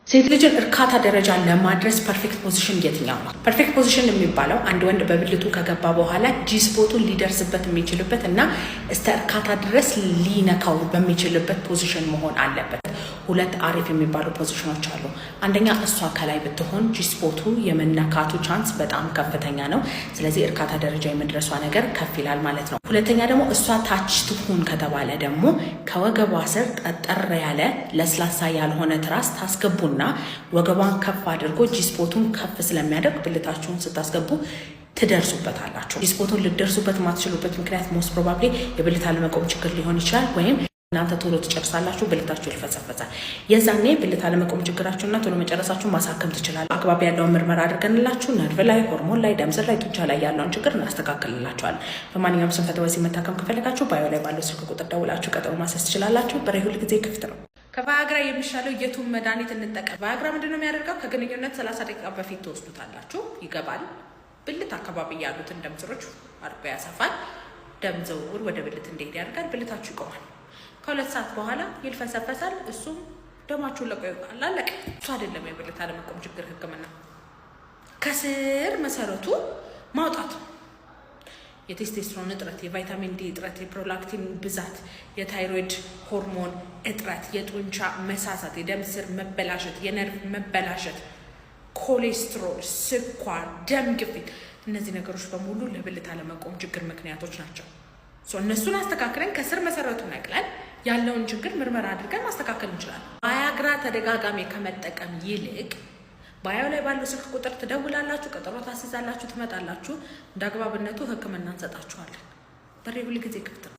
ሴት ልጅን እርካታ ደረጃ ለማድረስ ፐርፌክት ፖዚሽን የትኛው ነው? ፐርፌክት ፖዚሽን የሚባለው አንድ ወንድ በብልቱ ከገባ በኋላ ጂ-ስፖቱን ሊደርስበት የሚችልበት እና እስከ እርካታ ድረስ ሊነካው በሚችልበት ፖዚሽን መሆን አለበት። ሁለት አሪፍ የሚባሉ ፖዚሽኖች አሉ። አንደኛ እሷ ከላይ ብትሆን ጂ-ስፖቱ የመነካቱ ቻንስ በጣም ከፍተኛ ነው። ስለዚህ እርካታ ደረጃ የመድረሷ ነገር ከፍ ይላል ማለት ነው። ሁለተኛ ደግሞ እሷ ታች ትሁን ከተባለ ደግሞ ከወገቧ ስር ጠጠር ያለ ለስላሳ ያልሆነ ትራስ ታስገቡና ወገቧን ከፍ አድርጎ ጂ-ስፖቱን ከፍ ስለሚያደርግ ብልታችሁን ስታስገቡ ትደርሱበታላችሁ። ጂ-ስፖቱን ልደርሱበት የማትችሉበት ምክንያት ሞስት ፕሮባብሊ የብልት አለመቆም ችግር ሊሆን ይችላል፣ ወይም እናንተ ቶሎ ትጨርሳላችሁ፣ ብልታችሁ ይፈጸፈጻል። የዛኔ ብልት አለመቆም ችግራችሁና ቶሎ መጨረሳችሁን ማሳከም ትችላላችሁ። አግባብ ያለውን ምርመራ አድርገንላችሁ ነርቭ ላይ፣ ሆርሞን ላይ፣ ደም ስር ላይ፣ ጡንቻ ላይ ያለውን ችግር እናስተካክልላችኋለን። በማንኛውም ስንፈተ ወሲብ መታከም ከፈለጋችሁ ባዮ ላይ ባለው ስልክ ቁጥር ደውላችሁ ቀጠሮ ማስያዝ ትችላላችሁ። በሬ ሁል ጊዜ ክፍት ነው። ከቫያግራ የሚሻለው የቱን መድኃኒት እንጠቀም? ቫያግራ ምንድን ነው የሚያደርገው? ከግንኙነት 30 ደቂቃ በፊት ትወስዱታላችሁ። ይገባል። ብልት አካባቢ ያሉትን ደም ስሮች አድርጎ ያሰፋል። ደም ዝውውር ወደ ብልት እንዲሄድ ያደርጋል። ብልታችሁ ይቆማል። ከ2 ሰዓት በኋላ ይልፈሰፈሳል። እሱም ደማችሁን ለቆ ይወጣል። አለቀ። እሱ አይደለም የብልት አለመቆም ችግር ህክምና። ከስር መሰረቱ ማውጣት፣ የቴስቴስትሮን እጥረት፣ የቫይታሚን ዲ እጥረት፣ የፕሮላክቲን ብዛት፣ የታይሮይድ ሆርሞን እጥረት፣ የጡንቻ መሳሳት፣ የደም ስር መበላሸት፣ የነርቭ መበላሸት፣ ኮሌስትሮል፣ ስኳር፣ ደም ግፊት፣ እነዚህ ነገሮች በሙሉ ለብልት አለመቆም ችግር ምክንያቶች ናቸው። እነሱን አስተካክለን ከስር መሰረቱ ነቅለን ያለውን ችግር ምርመራ አድርገን ማስተካከል እንችላለን። ቫያግራ ተደጋጋሚ ከመጠቀም ይልቅ ባዮ ላይ ባለው ስልክ ቁጥር ትደውላላችሁ፣ ቀጠሮ ታስይዛላችሁ፣ ትመጣላችሁ። እንደ አግባብነቱ ህክምና እንሰጣችኋለን። በሬ ሁል ጊዜ ክፍት ነው።